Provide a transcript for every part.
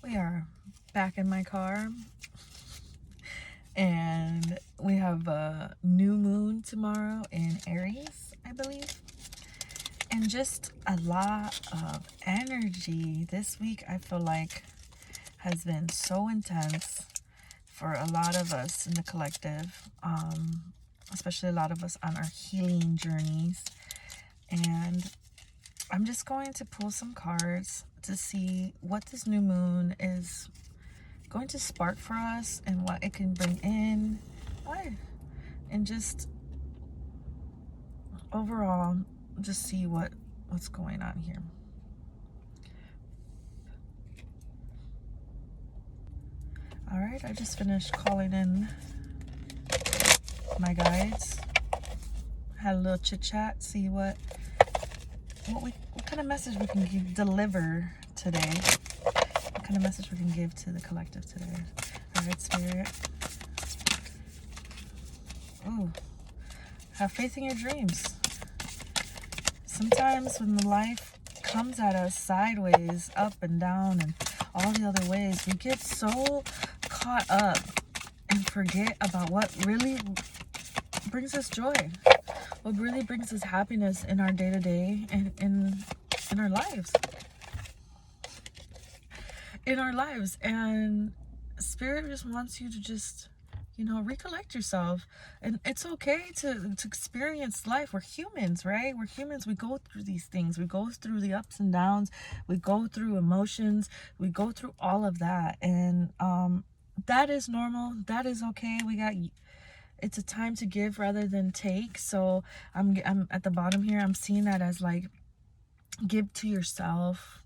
We are back in my car, and we have a new moon tomorrow in Aries, I believe, and just a lot of energy. This week I feel like has been so intense for a lot of us in the collective, especially a lot of us on our healing journeys. And I'm just going to pull some cards to see what this new moon is going to spark for us and what it can bring in. And just overall, just see what's going on here. All right, I just finished calling in my guides. Had a little chit chat, see what kind of message we can deliver today. What kind of message we can give to the collective today. All right, Spirit. Ooh, have faith in your dreams. Sometimes when life comes at us sideways, up and down, and all the other ways, we get so caught up and forget about what really brings us joy. What really brings us happiness in our day-to-day and in our lives. And Spirit just wants you to just, recollect yourself. And it's okay to experience life. We're humans, right? We're humans. We go through these things. We go through the ups and downs. We go through emotions. We go through all of that. And that is normal. That is okay. It's a time to give rather than take. So I'm at the bottom here. I'm seeing that as like, give to yourself,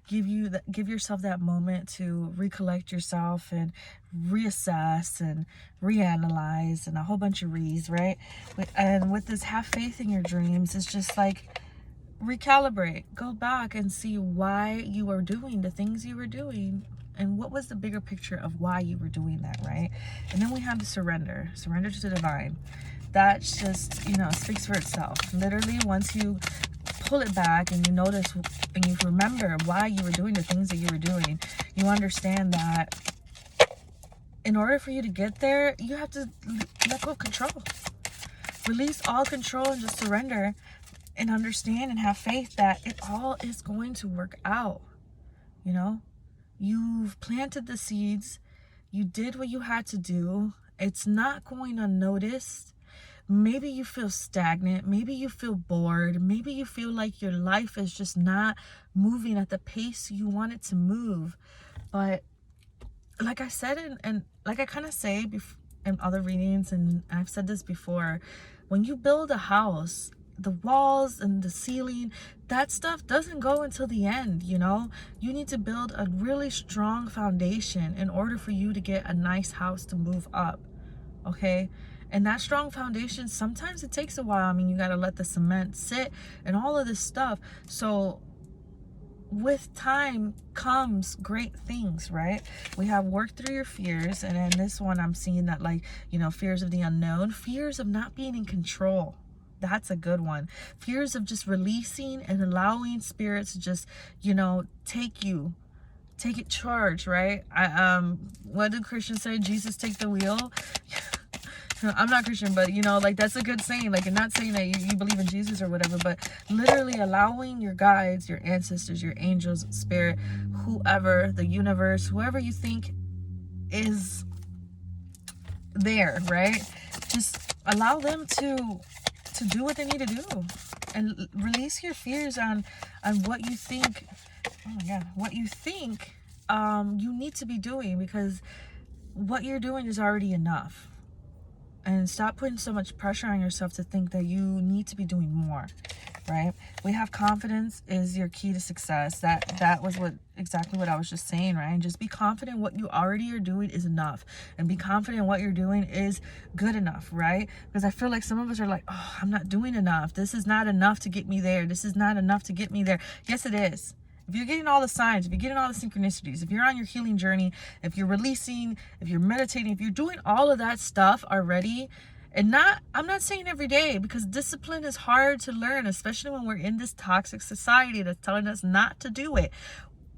give yourself that moment to recollect yourself and reassess and reanalyze and a whole bunch of re's, right? And with this have faith in your dreams, it's just like recalibrate, go back and see why you are doing the things you were doing and what was the bigger picture of why you were doing that, right? And then we have the surrender to the divine. That's just, speaks for itself. Literally, once you pull it back and you notice and you remember why you were doing the things that you were doing, you understand that in order for you to get there, you have to let go of control. Release all control and just surrender and understand and have faith that it all is going to work out. You've planted the seeds. You did what you had to do. It's not going unnoticed. Maybe you feel stagnant. Maybe you feel bored. Maybe you feel like your life is just not moving at the pace you want it to move. But like I said, and like I kind of say in other readings, and I've said this before, when you build a house, the walls and the ceiling, that stuff doesn't go until the end. You need to build a really strong foundation in order for you to get a nice house to move up. Okay? And that strong foundation, sometimes it takes a while. I mean, you got to let the cement sit and all of this stuff. So with time comes great things, right? We have worked through your fears. And in this one, I'm seeing that fears of the unknown, fears of not being in control. That's a good one. Fears of just releasing and allowing spirits to just, take it charge, right? What did Christians say? Jesus, take the wheel. I'm not Christian, but that's a good saying. Like, I'm not saying that you believe in Jesus or whatever, but literally allowing your guides, your ancestors, your angels, spirit, whoever, the universe, whoever you think is there, right? Just allow them to do what they need to do and release your fears on what you think. Oh my God, what you think you need to be doing, because what you're doing is already enough. And stop putting so much pressure on yourself to think that you need to be doing more, right? We have confidence is your key to success. That was exactly what I was just saying, right? And just be confident what you already are doing is enough. And be confident what you're doing is good enough, right? Because I feel like some of us are like, oh, I'm not doing enough. This is not enough to get me there. This is not enough to get me there. Yes, it is. If you're getting all the signs, if you're getting all the synchronicities, if you're on your healing journey, if you're releasing, if you're meditating, if you're doing all of that stuff already, and I'm not saying every day, because discipline is hard to learn, especially when we're in this toxic society that's telling us not to do it.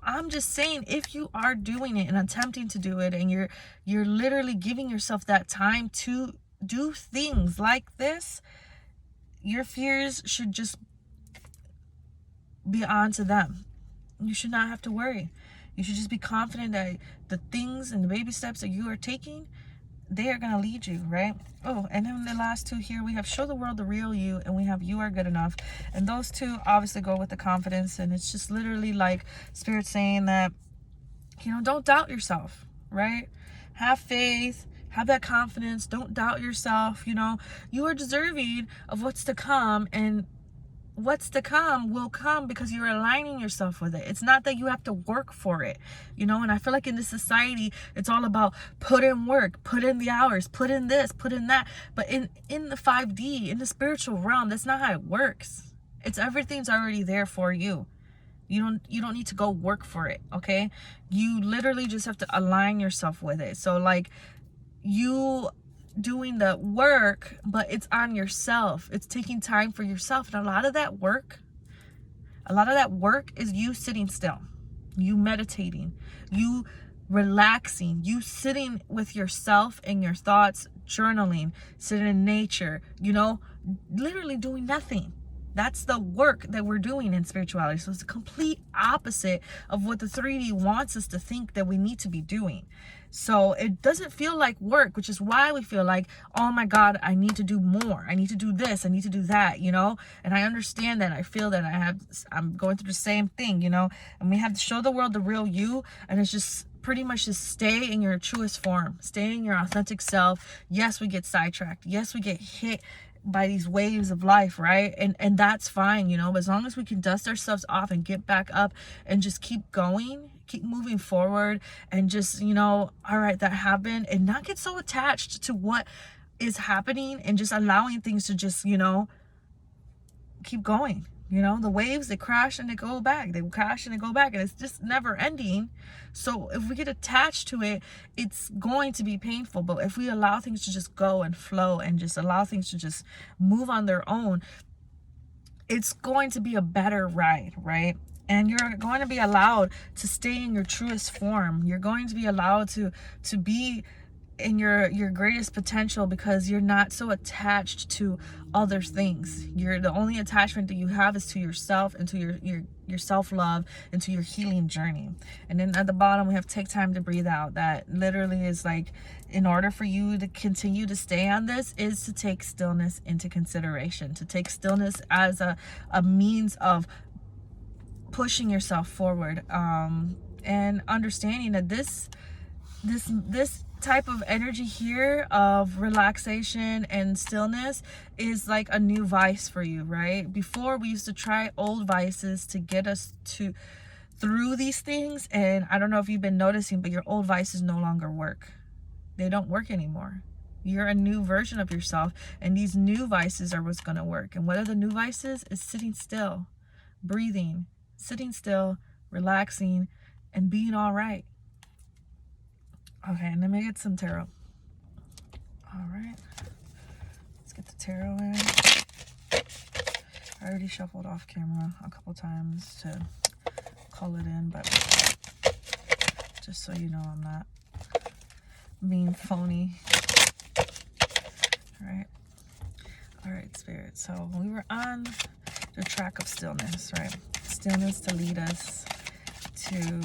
I'm just saying, if you are doing it and attempting to do it, and you're literally giving yourself that time to do things like this, your fears should just be on to them. You should not have to worry. You should just be confident that the things and the baby steps that you are taking, they are going to lead you, right? Oh, and then the last two here, we have show the world the real you, and we have you are good enough. And those two obviously go with the confidence, and it's just literally like Spirit saying that, you know, don't doubt yourself, right? Have faith, have that confidence, don't doubt yourself. You know, you are deserving of what's to come, and what's to come will come because you're aligning yourself with it. It's not that you have to work for it, you know. And I feel like in this society, it's all about put in work, put in the hours, put in this, put in that. But in the 5D, in the spiritual realm, that's not how it works. It's everything's already there for you. You don't need to go work for it, okay? You literally just have to align yourself with it. So like, you doing the work, but it's on yourself. It's taking time for yourself. And a lot of that work is you sitting still, you meditating, you relaxing, you sitting with yourself and your thoughts, journaling, sitting in nature, you know, literally doing nothing. That's the work that we're doing in spirituality. So it's the complete opposite of what the 3D wants us to think that we need to be doing. So it doesn't feel like work, which is why we feel like, oh my God, I need to do more. I need to do this. I need to do that, you know? And I understand that. I feel that I'm going through the same thing, you know? And we have to show the world the real you. And it's just pretty much just stay in your truest form. Stay in your authentic self. Yes, we get sidetracked. Yes, we get hit by these waves of life, right? And that's fine, you know, but as long as we can dust ourselves off and get back up and just keep going, keep moving forward, and just, you know, all right, that happened, and not get so attached to what is happening, and just allowing things to just, you know, keep going. You know, the waves, they crash and they go back, they crash and they go back, and it's just never ending. So if we get attached to it, it's going to be painful. But if we allow things to just go and flow, and just allow things to just move on their own, it's going to be a better ride, right? And you're going to be allowed to stay in your truest form. You're going to be allowed to be in your greatest potential, because you're not so attached to other things. The only attachment that you have is to yourself, and to your self-love, and to your healing journey. And then at the bottom, we have take time to breathe out. That literally is like, in order for you to continue to stay on this, is to take stillness into consideration, to take stillness as a means of pushing yourself forward, and understanding that this type of energy here of relaxation and stillness is like a new vice for you, right? Before, we used to try old vices to get us through these things, and I don't know if you've been noticing, but your old vices no longer work. They don't work anymore. You're a new version of yourself, and these new vices are what's going to work. And what are the new vices? Is sitting still, breathing, sitting still, relaxing, and being all right. Okay, let me get some tarot. All right, let's get the tarot in. I already shuffled off camera a couple times to call it in, but just so you know, I'm not being phony. All right, Spirit. So we were on the track of stillness, right? Stillness to lead us to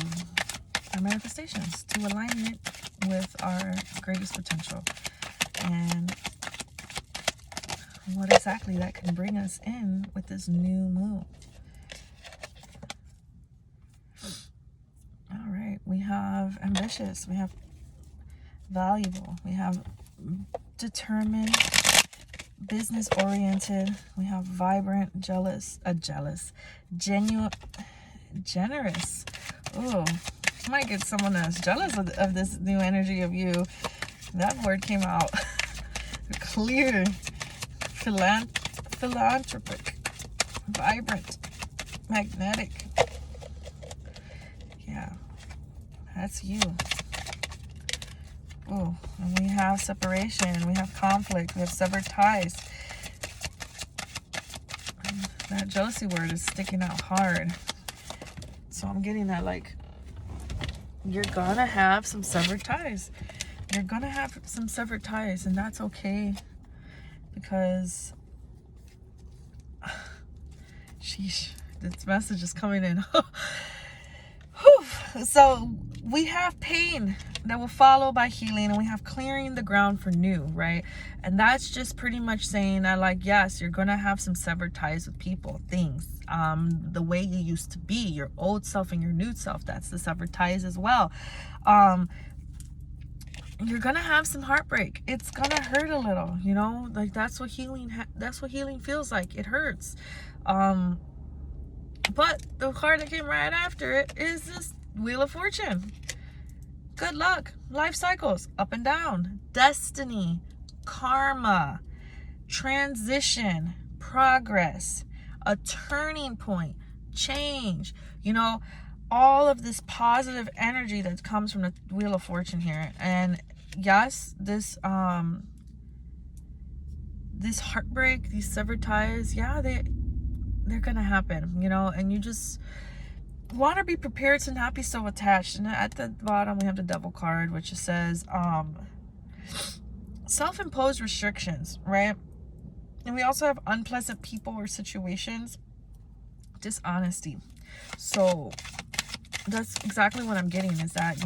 our manifestations, to alignment with our greatest potential, and what exactly that can bring us in with this new moon. All right, we have ambitious, we have valuable, we have determined, business oriented, we have vibrant, generous. Oh, might get someone that's jealous of this new energy of you. That word came out clear. Philanthropic, vibrant, magnetic. Yeah, that's you. Oh, and we have separation, we have conflict, we have severed ties. That jealousy word is sticking out hard. So I'm getting that, like, you're gonna have some severed ties. You're gonna have some severed ties, and that's okay, because sheesh, this message is coming in. So we have pain that will follow by healing, and we have clearing the ground for new, right? And that's just pretty much saying that, like, yes, you're gonna have some severed ties with people, things, the way you used to be, your old self and your new self. That's the severed ties as well. You're gonna have some heartbreak. It's gonna hurt a little, you know, like that's what healing feels like. It hurts. But the card that came right after it is this Wheel of Fortune. Good luck. Life cycles, up and down. Destiny, karma, transition, progress, a turning point, change. You know, all of this positive energy that comes from the Wheel of Fortune here. And yes, this heartbreak, these severed ties, yeah, they're gonna happen, you know, and you just want to be prepared to not be so attached. And at the bottom we have the Devil card, which says self-imposed restrictions, right? And we also have unpleasant people or situations, dishonesty. So that's exactly what I'm getting, is that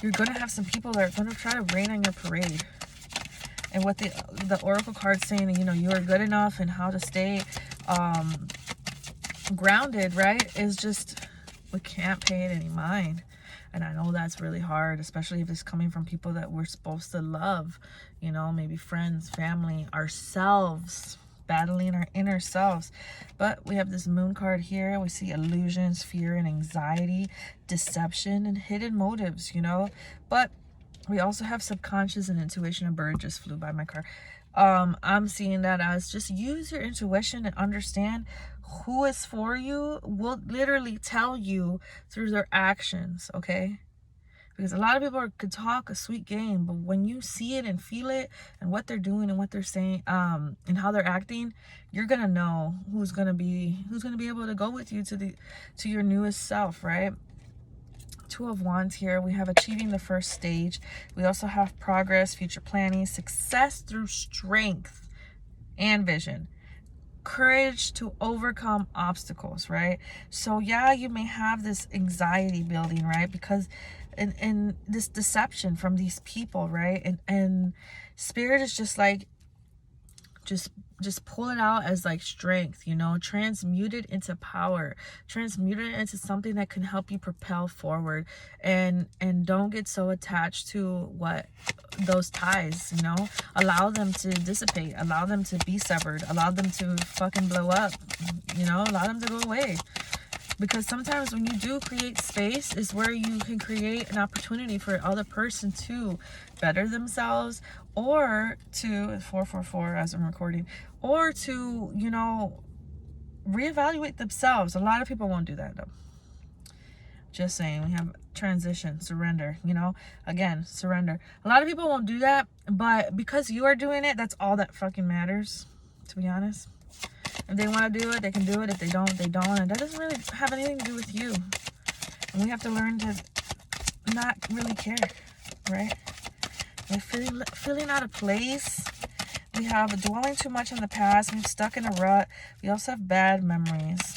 you're gonna have some people that are gonna try to rain on your parade. And what the Oracle card saying, you know, you are good enough, and how to stay grounded, right, is just, we can't pay it any mind. And I know that's really hard, especially if it's coming from people that we're supposed to love, you know, maybe friends, family, ourselves, battling our inner selves. But we have this Moon card here. We see illusions, fear, and anxiety, deception, and hidden motives, you know. But we also have subconscious and intuition. A bird just flew by my car. I'm seeing that as just use your intuition and understand who is for you will literally tell you through their actions, okay? Because a lot of people could talk a sweet game, but when you see it and feel it and what they're doing and what they're saying, and how they're acting, you're gonna know who's gonna be able to go with you to your newest self, right? Two of Wands here. We have achieving the first stage. We also have progress, future planning, success through strength and vision, courage to overcome obstacles, right? So yeah, you may have this anxiety building, right? Because in this deception from these people, right? And spirit is just like, just pull it out as like strength, you know, transmute it into power, transmute it into something that can help you propel forward, and don't get so attached to what those ties, you know. Allow them to dissipate, allow them to be severed, allow them to fucking blow up, you know, allow them to go away. Because sometimes when you do create space is where you can create an opportunity for other person to better themselves, or to 444 as I'm recording, or to, you know, reevaluate themselves. A lot of people won't do that though. Just saying. We have transition, surrender, you know, again, surrender. A lot of people won't do that, but because you are doing it, that's all that fucking matters, to be honest. If they want to do it, they can do it. If they don't, they don't. And that doesn't really have anything to do with you. And we have to learn to not really care, right? We're feeling out of place. We have dwelling too much in the past. We're stuck in a rut. We also have bad memories.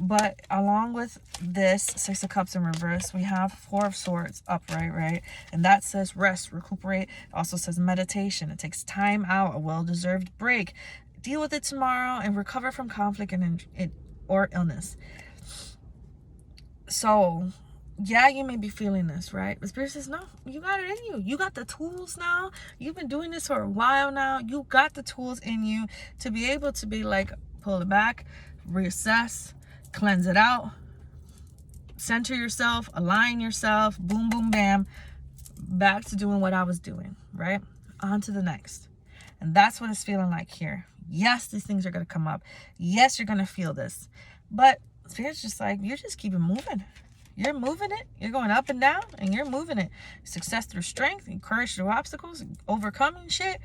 But along with this 6 of Cups in reverse, we have 4 of Swords upright, right? And that says rest, recuperate. It also says meditation. It takes time out, a well-deserved break. Deal with it tomorrow and recover from conflict or illness. So, yeah, you may be feeling this, right? But Spirit says, no, you got it in you. You got the tools now. You've been doing this for a while now. You got the tools in you to be able to be like, pull it back, reassess, cleanse it out, center yourself, align yourself, boom, boom, bam, back to doing what I was doing, right? On to the next. And that's what it's feeling like here. Yes, these things are going to come up. Yes, you're going to feel this. But Spirit's just like, you're just keeping moving. You're moving it. You're going up and down, and you're moving it. Success through strength, courage through obstacles, overcoming shit.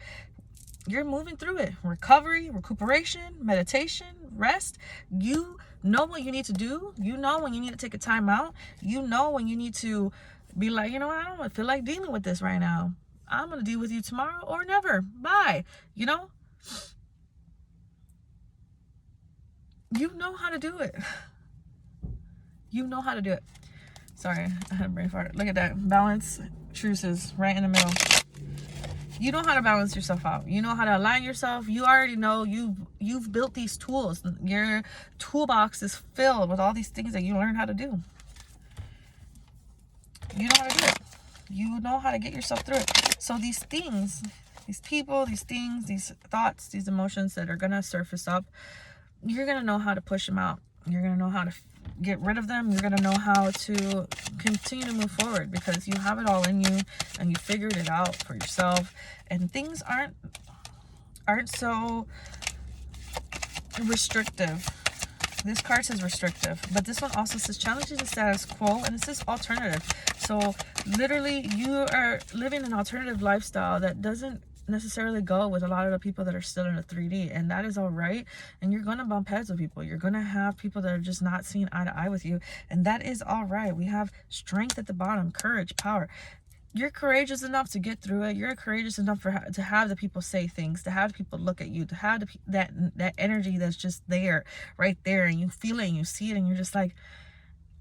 You're moving through it. Recovery, recuperation, meditation, rest. You know what you need to do. You know when you need to take a time out. You know when you need to be like, you know, I don't feel like dealing with this right now. I'm going to deal with you tomorrow or never. Bye. You know? You know how to do it. You know how to do it. Sorry, I had a brain fart. Look at that. Balance truces right in the middle. You know how to balance yourself out. You know how to align yourself. You already know you've built these tools. Your toolbox is filled with all these things that you learned how to do. You know how to do it. You know how to get yourself through it. So these things, these people, these things, these thoughts, these emotions that are going to surface up, you're going to know how to push them out. You're going to know how to get rid of them. You're going to know how to continue to move forward because you have it all in you and you figured it out for yourself. And things aren't so restrictive. This card says restrictive, but this one also says challenging the status quo, and it says alternative. So literally you are living an alternative lifestyle that doesn't necessarily go with a lot of the people that are still in a 3D, and that is all right. And you're gonna bump heads with people. You're gonna have people that are just not seeing eye to eye with you, and that is all right. We have strength at the bottom, courage, power. You're courageous enough to get through it. You're courageous enough to have the people say things, to have people look at you, to have that energy that's just there, right there, and you feel it and you see it and you're just like,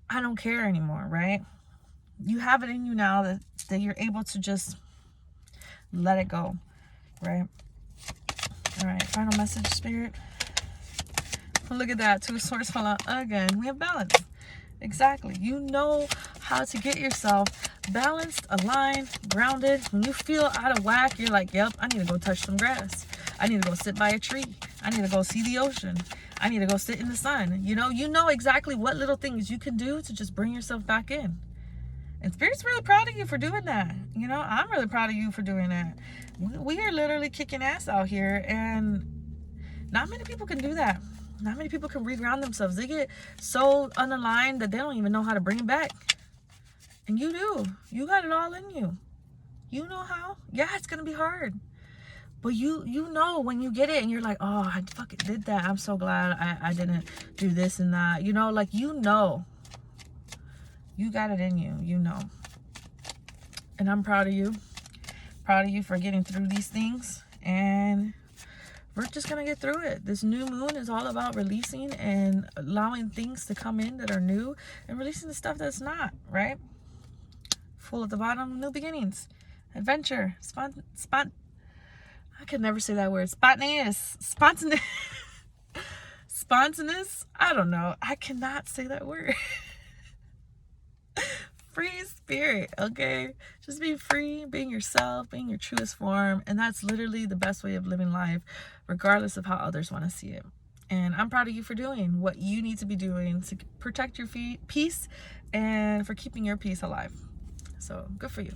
I don't care anymore, right? You have it in you now that you're able to just let it go, right? All right, final message, Spirit. Look at that, 2 of Swords fell out again. We have balance. Exactly. You know how to get yourself balanced, aligned, grounded. When you feel out of whack, you're like, yep, I need to go touch some grass. I need to go sit by a tree. I need to go see the ocean. I need to go sit in the sun. You know exactly what little things you can do to just bring yourself back in. And Spirit's really proud of you for doing that. You know, I'm really proud of you for doing that. We are literally kicking ass out here, and not many people can do that. Not many people can reground themselves. They get so unaligned that they don't even know how to bring it back. And you do. You got it all in you. You know how. Yeah, it's going to be hard. But you know when you get it and you're like, oh, I fucking did that. I'm so glad I didn't do this and that. You know, like, you know. You got it in you. You know. And I'm proud of you. Proud of you for getting through these things. And we're just going to get through it. This new moon is all about releasing and allowing things to come in that are new and releasing the stuff that's not, right? Full at the bottom, new beginnings, adventure, I could never say that word. Spontaneous. Spontaneous. I don't know. I cannot say that word. Free spirit, okay? Just be free, being yourself, being your truest form. And that's literally the best way of living life, regardless of how others want to see it. And I'm proud of you for doing what you need to be doing to protect your peace and for keeping your peace alive. So good for you.